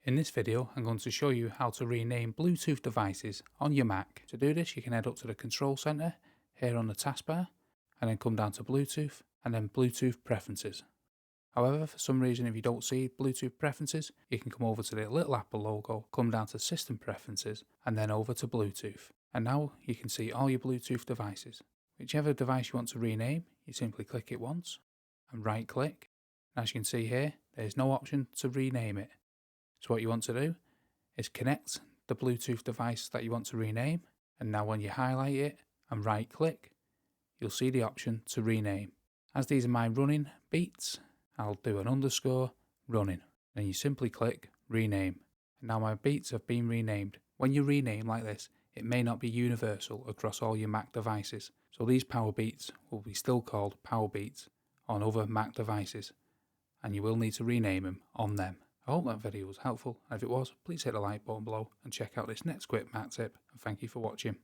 In this video, I'm going to show you how to rename Bluetooth devices on your Mac. To do this, you can head up to the Control Center here on the taskbar, and then come down to Bluetooth, and then Bluetooth Preferences. However, for some reason, if you don't see Bluetooth Preferences, you can come over to the little Apple logo, come down to System Preferences, and then over to Bluetooth. And now you can see all your Bluetooth devices. Whichever device you want to rename, you simply click it once, and right click. As you can see here, there's no option to rename it. So what you want to do is connect the Bluetooth device that you want to rename, and now when you highlight it and right click, you'll see the option to rename. As these are my running beats, I'll do an underscore running, and you simply click rename. And now my beats have been renamed. When you rename like this, it may not be universal across all your Mac devices, so these power beats will be still called power beats on other Mac devices, and you will need to rename them on them. I hope that video was helpful, and if it was, please hit the like button below and check out this next quick Mac tip, and thank you for watching.